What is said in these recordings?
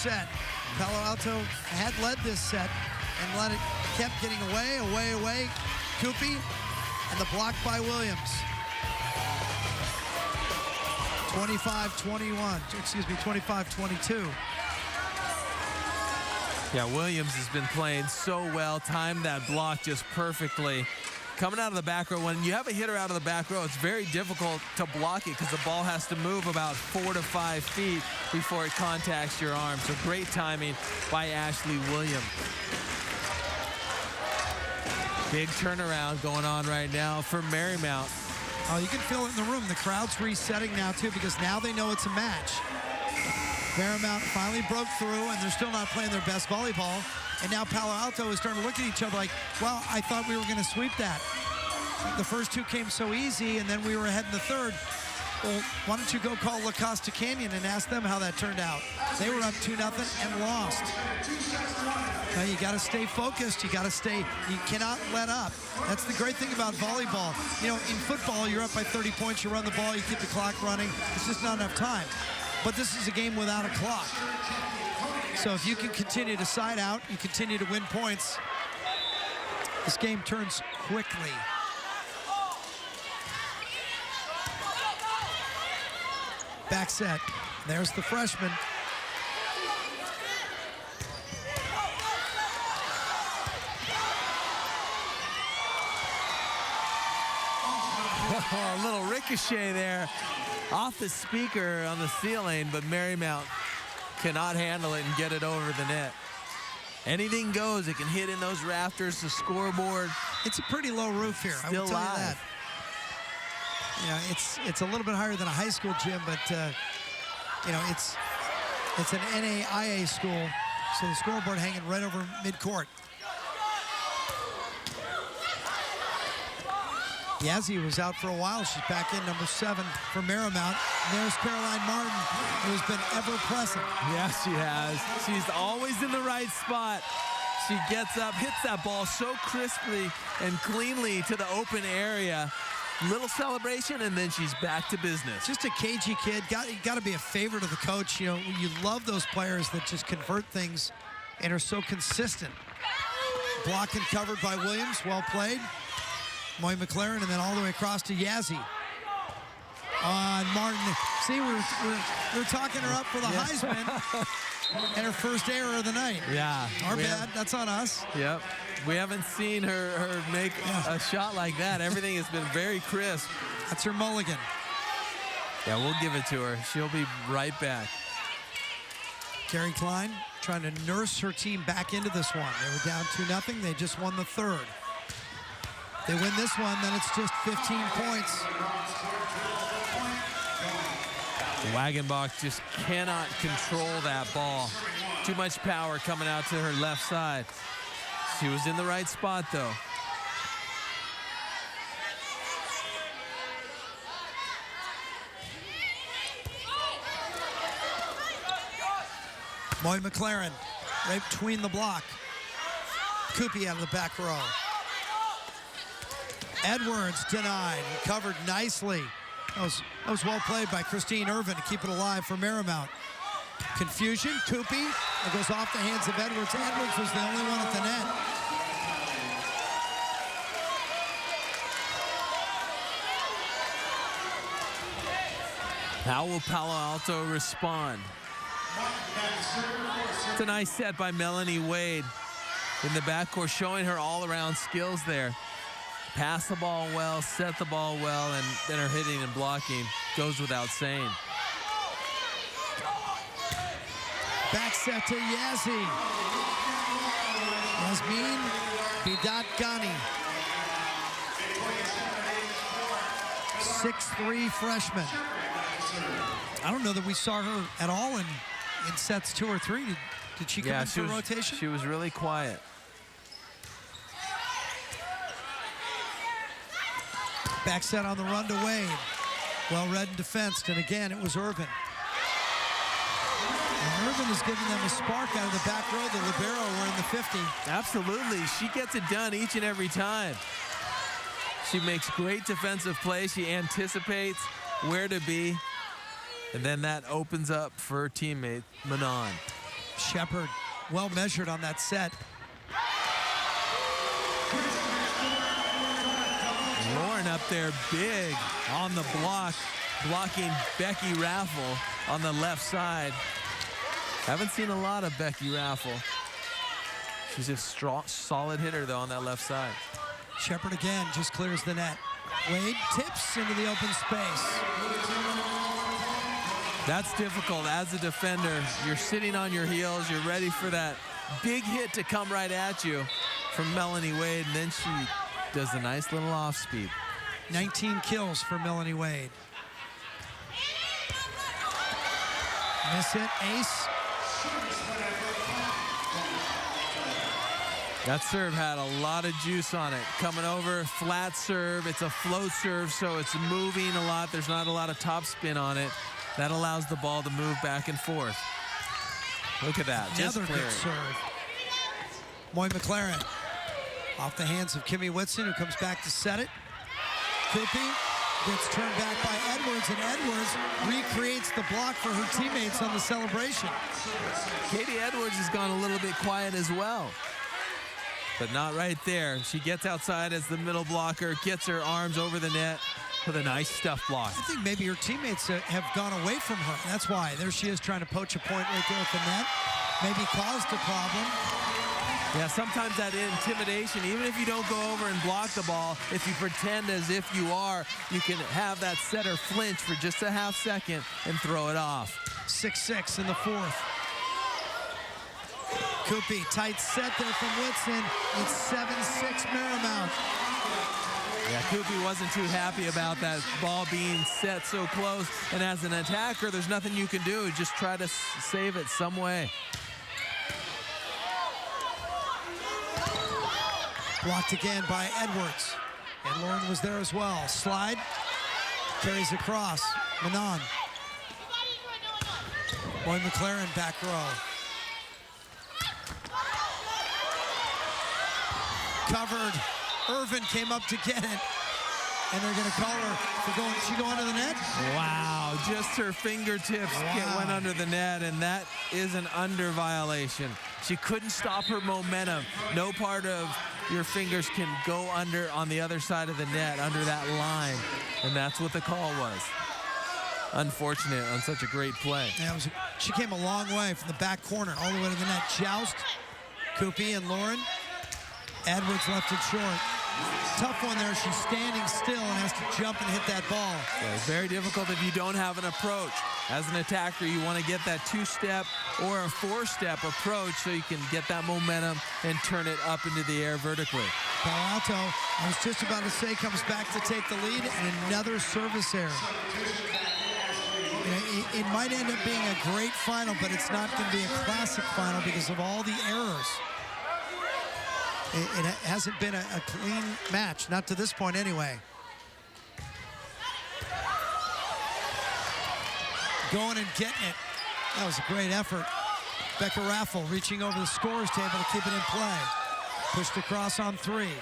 set. Palo Alto had led this set and kept getting away. Coopy, and the block by Williams. 25-22. Yeah, Williams has been playing so well, timed that block just perfectly. Coming out of the back row, when you have a hitter out of the back row, it's very difficult to block it because the ball has to move about 4 to 5 feet before it contacts your arm. So great timing by Ashley Williams. Big turnaround going on right now for Marymount. Oh, you can feel it in the room. The crowd's resetting now, too, because now they know it's a match. Marymount finally broke through, and they're still not playing their best volleyball. And now Palo Alto is starting to look at each other like, well, I thought we were going to sweep that. The first two came so easy, and then we were ahead in the third. Well, why don't you go call La Costa Canyon and ask them how that turned out? They were up 2-0 and lost. Now you got to stay focused. You cannot let up. That's the great thing about volleyball. You know, in football, you're up by 30 points, you run the ball, you keep the clock running. It's just not enough time. But this is a game without a clock. So if you can continue to side out, you continue to win points, this game turns quickly. Back set. There's the freshman. A little ricochet there off the speaker on the ceiling, but Marymount cannot handle it and get it over the net. Anything goes. It can hit in those rafters, the scoreboard. It's a pretty low roof here. Still I will tell live. you that. You know, it's a little bit higher than a high school gym, but you know, it's an NAIA school, so the scoreboard hanging right over midcourt. Yazzie was out for a while. She's back in, number 7 for Marymount. And there's Caroline Martin, who's been ever present. Yes, she has. She's always in the right spot. She gets up, hits that ball so crisply and cleanly to the open area. Little celebration, and then she's back to business. Just a cagey kid. Got to be a favorite of the coach. You know, you love those players that just convert things and are so consistent. Blocked and covered by Williams. Well played. Moy McLaren, and then all the way across to Yazzie. And Martin. See, we're talking her up for the Heisman. And her first error of the night. Yeah. Our bad. That's on us. Yep. We haven't seen her make a shot like that. Everything has been very crisp. That's her mulligan. Yeah, we'll give it to her. She'll be right back. Carrie Klein trying to nurse her team back into this one. They were down 2-0. They just won the third. They win this one, then it's just 15 points. Wagenbach just cannot control that ball. Too much power coming out to her left side. She was in the right spot, though. Moy McLaren right between the block. Coopy out of the back row. Edwards denied, covered nicely. That was well played by Christine Irvin to keep it alive for Marymount. Confusion, Coopy. It goes off the hands of Edwards. Edwards was the only one at the net. How will Palo Alto respond? It's a nice set by Melanie Wade in the backcourt, showing her all-around skills there. Pass the ball well, set the ball well, and then her hitting and blocking goes without saying. Back set to Yazzie. Yasmin Bidat Ghani. 6'3" freshman. I don't know that we saw her at all in sets 2 or 3. Did she come in for rotation? She was really quiet. Back set on the run to Wade. Well read and defensed, and again, it was Irvin. And Irvin is giving them a spark out of the back row. The libero were in the 50. Absolutely. She gets it done each and every time. She makes great defensive plays. She anticipates where to be. And then that opens up for her teammate, Manon. Shepard, well measured on that set. Lauren up there big on the block, blocking Becky Raffle on the left side. Haven't seen a lot of Becky Raffle. She's a strong, solid hitter, though, on that left side. Shepard again just clears the net. Wade tips into the open space. That's difficult as a defender. You're sitting on your heels. You're ready for that big hit to come right at you from Melanie Wade, and then she does a nice little off speed. 19 kills for Melanie Wade. Miss hit, ace. That serve had a lot of juice on it. Coming over, flat serve. It's a float serve, so it's moving a lot. There's not a lot of top spin on it. That allows the ball to move back and forth. Look at that. Another good serve. Moy McLaren off the hands of Kimmy Whitson, who comes back to set it. Koopy gets turned back by Edwards, and Edwards recreates the block for her teammates on the celebration. Katie Edwards has gone a little bit quiet as well, but not right there. She gets outside as the middle blocker, gets her arms over the net with a nice stuff block. I think maybe her teammates have gone away from her. That's why. There she is trying to poach a point right there at the net. Maybe caused a problem. Yeah, sometimes that intimidation, even if you don't go over and block the ball, if you pretend as if you are, you can have that setter flinch for just a half second and throw it off. 6-6 in the fourth. Koopy, tight set there from Whitson. It's 7-6 Marymount. Yeah, Koopy wasn't too happy about that ball being set so close. And as an attacker, there's nothing you can do. Just try to save it some way. Blocked again by Edwards. And Lauren was there as well. Slide. Carries across. Manon. Moy McLaren back row. Covered. Irvin came up to get it. And they're going to call her for going. She go under the net? Wow, just her fingertips went under the net, and that is an under violation. She couldn't stop her momentum. No part of your fingers can go under on the other side of the net, under that line. And that's what the call was. Unfortunate on such a great play. Yeah, she came a long way from the back corner all the way to the net. Joust, Koopy and Lauren. Edwards left it short. Tough one there. She's standing still and has to jump and hit that ball. Yeah, it's very difficult if you don't have an approach. As an attacker, you want to get that two-step or a four-step approach so you can get that momentum and turn it up into the air vertically. Palo Alto, I was just about to say, comes back to take the lead, and another service error. It might end up being a great final, but it's not going to be a classic final because of all the errors. It hasn't been a clean match, not to this point anyway. Going and getting it. That was a great effort. Becca Raffle reaching over the scorer's table to keep it in play. Pushed across on three.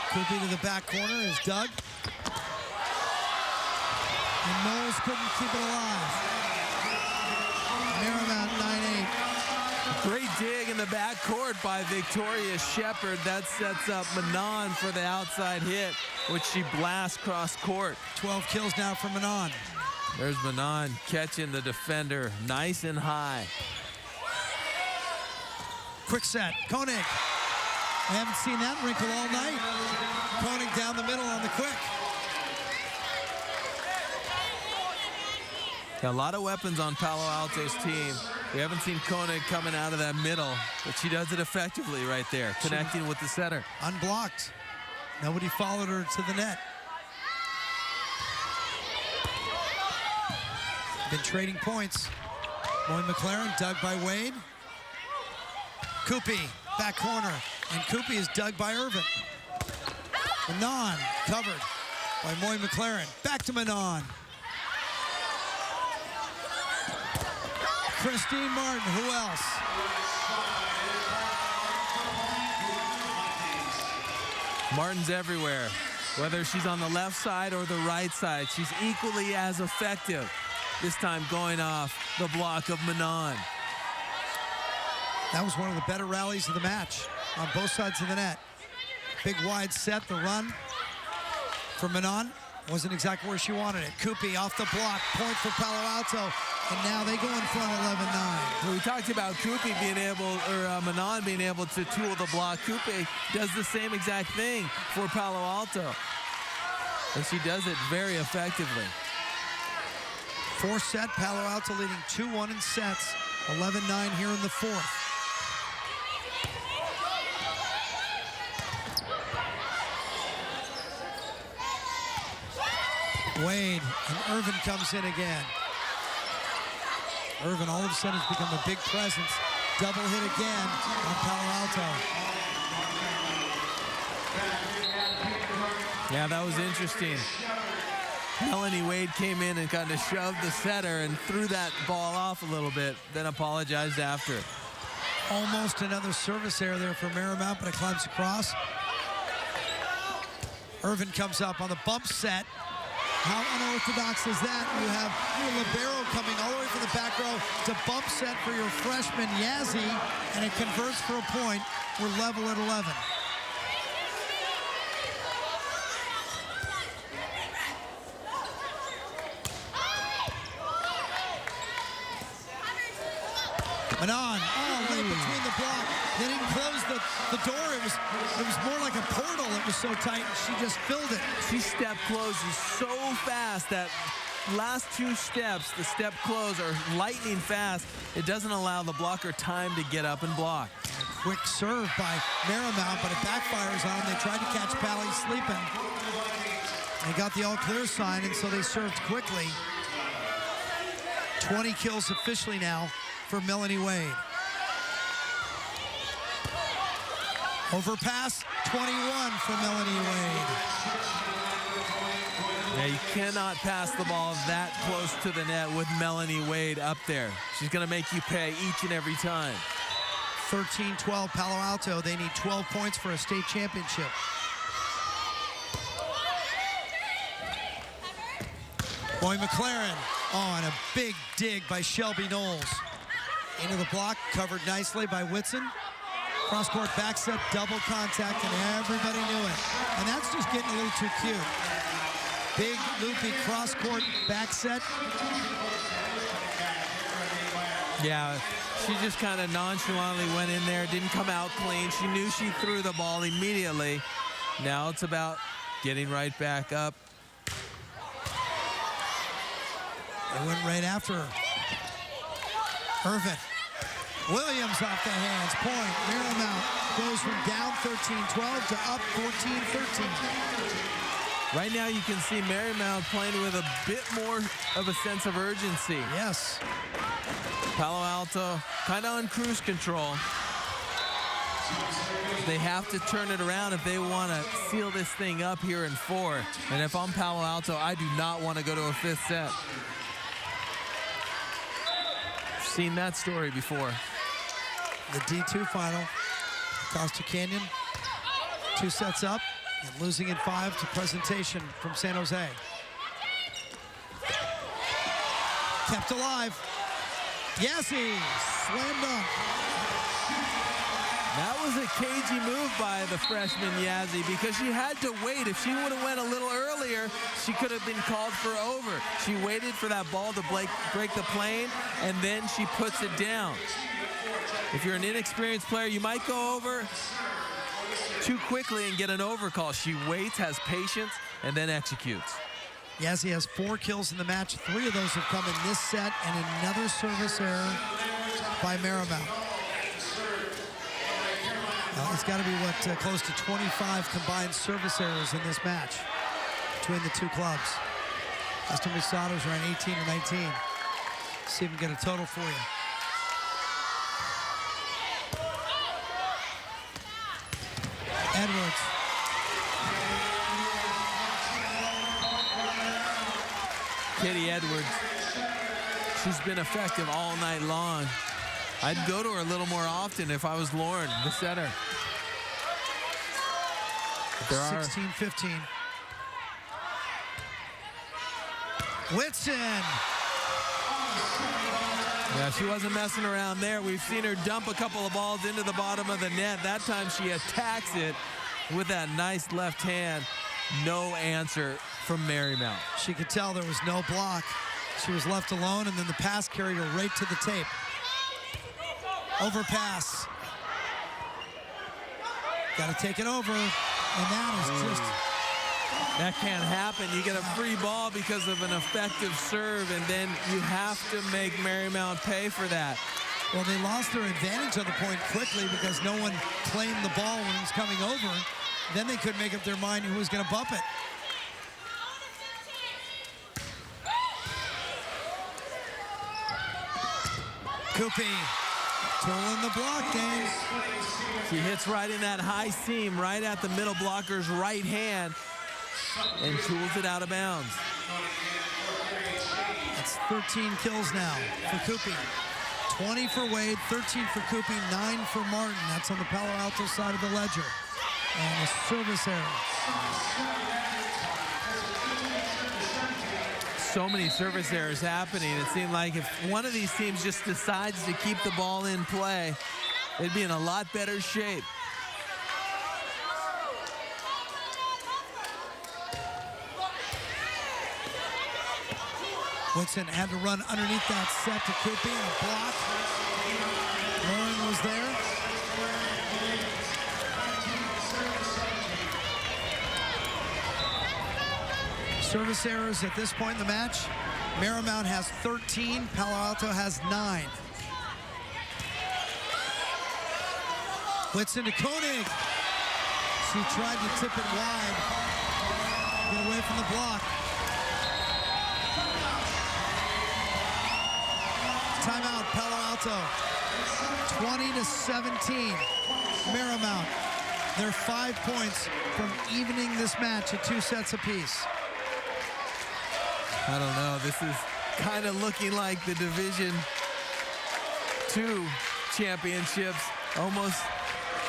Koopy to the back corner is Doug. And Knowles couldn't keep it alive. Marymount 9-8. Great dig in the backcourt by Victoria Shepard. That sets up Manon for the outside hit, which she blasts cross court. 12 kills now for Manon. There's Manon catching the defender nice and high. Quick set, Koenig. I haven't seen that wrinkle all night. Koenig down the middle on the quick. Got a lot of weapons on Palo Alto's team. We haven't seen Koenig coming out of that middle, but she does it effectively right there, connecting with the center. Unblocked. Nobody followed her to the net. Been trading points. Moy McLaren dug by Wade. Koopy, back corner. And Koopy is dug by Irvin. Manon covered by Moy McLaren. Back to Manon. Christine Martin, who else? Martin's everywhere. Whether she's on the left side or the right side, she's equally as effective. this time going off the block of Manon. That was one of the better rallies of the match on both sides of the net. Big wide set, the run for Manon wasn't exactly where she wanted it. Kupi off the block, point for Palo Alto, and now they go in front 11-9. We talked about Kupi being able, or Manon being able to tool the block. Kupi does the same exact thing for Palo Alto, and she does it very effectively. Fourth set, Palo Alto leading 2-1 in sets, 11-9 here in the fourth. Wade, and Irvin comes in again. Irvin all of a sudden has become a big presence. Double hit again on Palo Alto. Yeah, that was interesting. Melanie Wade came in and kind of shoved the setter and threw that ball off a little bit, then apologized after. Almost another service error there for Marymount, but it climbs across. Irvin comes up on the bump set. How unorthodox is that? You have your libero coming all the way from the back row to bump set for your freshman Yazzie, and it converts for a point. We're level at 11. Manon, right between the block. They didn't close the door. It was more like a portal. It was so tight, and she just filled it. She step closes so fast that last two steps, the step close, are lightning fast. It doesn't allow the blocker time to get up and block. And a quick serve by Marymount, but it backfires on them. They tried to catch Pally sleeping. They got the all-clear sign, and so they served quickly. 20 kills officially now for Melanie Wade. Overpass, 21 for Melanie Wade. Yeah, you cannot pass the ball that close to the net with Melanie Wade up there. She's going to make you pay each and every time. 13-12 Palo Alto. They need 12 points for a state championship. Boy McLaren. Oh, and a big dig by Shelby Knowles. Into the block, covered nicely by Whitson. Cross-court back set, double contact, and everybody knew it. And that's just getting a little too cute. Big, loopy cross-court back set. Yeah, she just kind of nonchalantly went in there, didn't come out clean. She knew she threw the ball immediately. Now it's about getting right back up. They went right after her. Irvin. Williams off the hands. Point. Marymount goes from down 13-12 to up 14-13. Right now you can see Marymount playing with a bit more of a sense of urgency. Yes. Palo Alto kind of on cruise control. They have to turn it around if they want to seal this thing up here in 4. And if I'm Palo Alto, I do not want to go to a 5th set. Seen that story before. The D2 final. Costa Canyon, 2 sets up, and losing in 5 to Presentation from San Jose. Kept alive. Yazzie, slam dunk. That was a cagey move by the freshman Yazzie because she had to wait. If she would have went a little earlier, she could have been called for over. She waited for that ball to break the plane, and then she puts it down. If you're an inexperienced player, you might go over too quickly and get an overcall. She waits, has patience, and then executes. Yazzie has 4 kills in the match. 3 of those have come in this set, and another service error by Marymount. It's got to be, close to 25 combined service errors in this match between the two clubs. Justin Musado's around 18 or 19. See if we can get a total for you. Edwards. Katie Edwards. She's been effective all night long. I'd go to her a little more often if I was Lauren, the setter. 16-15. Whitson. Yeah, she wasn't messing around there. We've seen her dump a couple of balls into the bottom of the net. That time she attacks it with that nice left hand. No answer from Marymount. She could tell there was no block. She was left alone, and then the pass carried her right to the tape. Overpass. Got to take it over, and that is just... That can't happen. You get a free ball because of an effective serve, and then you have to make Marymount pay for that. Well, they lost their advantage on the point quickly because no one claimed the ball when it was coming over. Then they couldn't make up their mind who was going to bump it. Koopy, tooling the block game. She hits right in that high seam, right at the middle blocker's right hand, and tools it out of bounds. That's 13 kills now for Koopy. 20 for Wade, 13 for Koopy, 9 for Martin. That's on the Palo Alto side of the ledger. And a service error. So many service errors happening. It seemed like if one of these teams just decides to keep the ball in play, they'd be in a lot better shape. Woodson had to run underneath that set to Koopy and a block. Lauren was there. Service errors at this point in the match. Marymount has 13, Palo Alto has 9. Whitson to Koenig. She tried to tip it wide. Get away from the block. Timeout, Palo Alto. 20-17. Marymount. They're 5 points from evening this match at 2 sets apiece. I don't know. This is kind of looking like the Division II championships, almost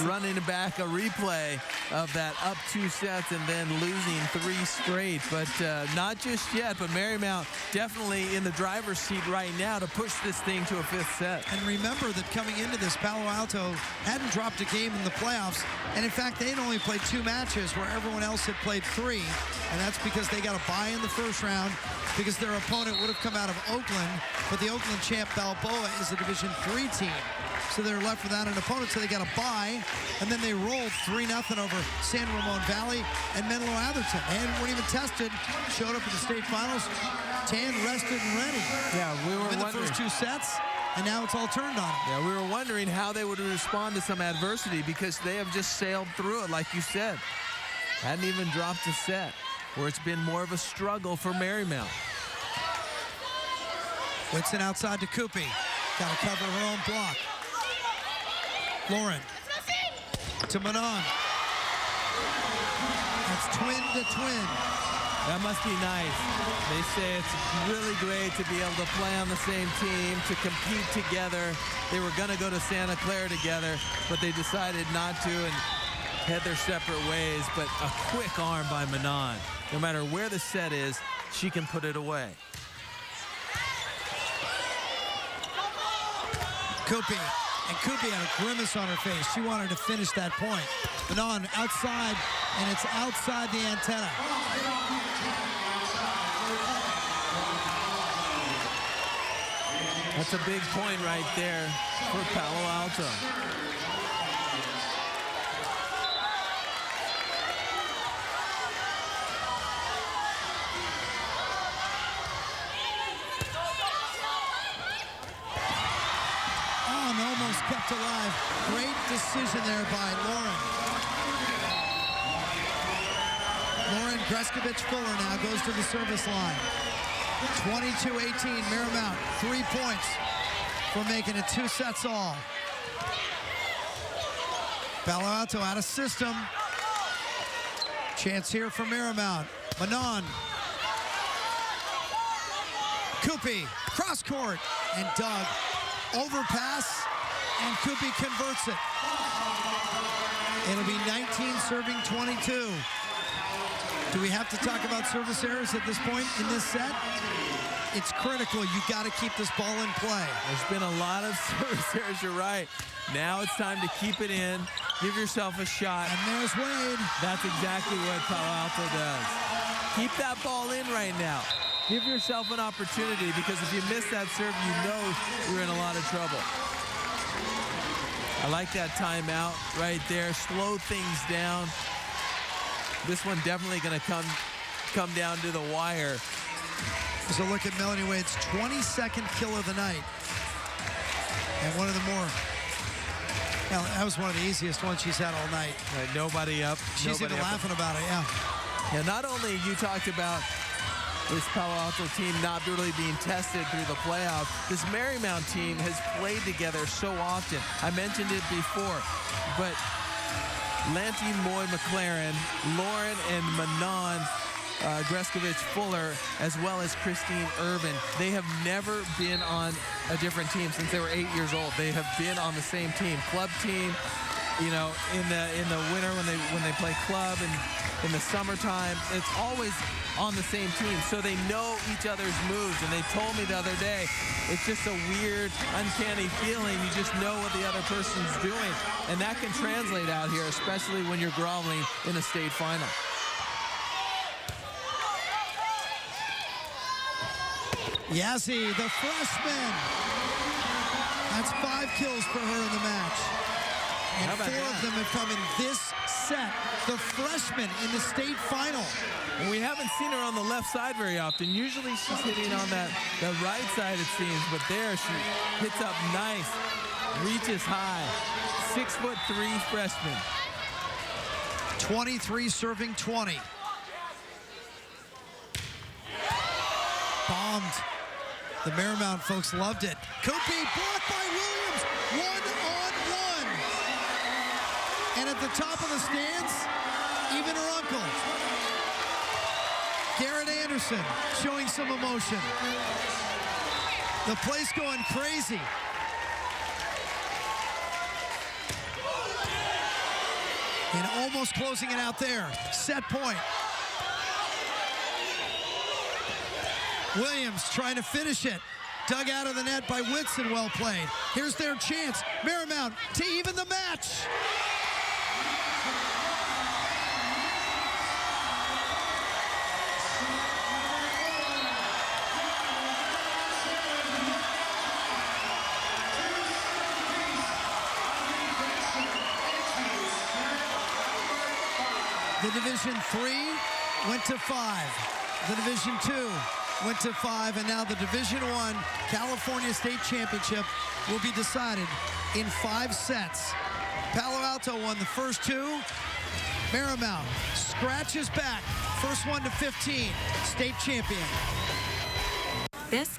running back a replay of that up 2 sets and then losing 3 straight. But not just yet, but Marymount definitely in the driver's seat right now to push this thing to a 5th set. And remember that coming into this, Palo Alto hadn't dropped a game in the playoffs. And in fact, they had only played 2 matches where everyone else had played 3. And that's because they got a bye in the first round because their opponent would have come out of Oakland. But the Oakland champ Balboa is a Division III team. So they're left without an opponent, so they got a bye. And then they rolled 3-0 over San Ramon Valley and Menlo Atherton. They weren't even tested, showed up at the state finals, tan, rested, and ready. Yeah, we were in the wondering. first 2 sets, and now it's all turned on them. Yeah, we were wondering how they would respond to some adversity because they have just sailed through it, like you said. Hadn't even dropped a set, where it's been more of a struggle for Marymount. Whitson outside to Koopy. Got to cover her own block. Lauren to Manon. That's twin to twin. That must be nice. They say it's really great to be able to play on the same team, to compete together. They were going to go to Santa Clara together, but they decided not to and head their separate ways. But a quick arm by Manon. No matter where the set is, she can put it away. Koopy. And Koopy had a grimace on her face. She wanted to finish that point. Manon outside, and it's outside the antenna. That's a big point right there for Palo Alto. Almost kept alive. Great decision there by Lauren. Lauren Greskovich-Fuller now goes to the service line. 22-18, Marymount, 3 points for making it 2 sets all. Palo Alto out of system. Chance here for Marymount. Manon. Koopy, cross court, and Doug. Overpass, and Koopy converts it. It'll be 19 serving 22. Do we have to talk about service errors at this point in this set? It's critical. You got to keep this ball in play. There's been a lot of service errors, you're right. Now it's time to keep it in, give yourself a shot. And there's Wade. That's exactly what Palo Alto does. Keep that ball in right now. Give yourself an opportunity, because if you miss that serve, you know you're in a lot of trouble. I like that timeout right there. Slow things down. This one definitely going to come down to the wire. So look at Melanie Wade's 22nd kill of the night. And one of the more, well, that was one of the easiest ones she's had all night. Right, nobody up. She's even laughing about it, yeah. Yeah, not only you talked about this Palo Alto team not really being tested through the playoffs, this Marymount team has played together so often. I mentioned it before, but Lanty Moy McLaren, Lauren and Manon Greskovich-Fuller, as well as Christine Irvin, they have never been on a different team since they were 8 years old. They have been on the same team, club team. You know, in the winter when they play club, and in the summertime, it's always on the same team, so they know each other's moves. And they told me the other day, it's just a weird, uncanny feeling. You just know what the other person's doing, and that can translate out here, especially when you're groveling in a state final. Yazzie, the freshman. That's 5 kills for her in the match. And 4 of them have come in this set. The freshman in the state final. And we haven't seen her on the left side very often. Usually she's hitting on the right side, it seems, but there she hits up nice, reaches high. 6'3" freshman. 23 serving 20. Bombed. The Marymount folks loved it. Koopy blocked by Williams. 1-on-1. And at the top of the stands, even her uncle, Garrett Anderson, showing some emotion. The place going crazy. And almost closing it out there. Set point. Williams trying to finish it. Dug out of the net by Whitson, well played. Here's their chance. Marymount to even the match. The Division III went to 5. The Division II went to 5, and now the Division I California State Championship will be decided in 5 sets. Palo Alto won the first 2. Marymount scratches back. First one to 15. State champion. This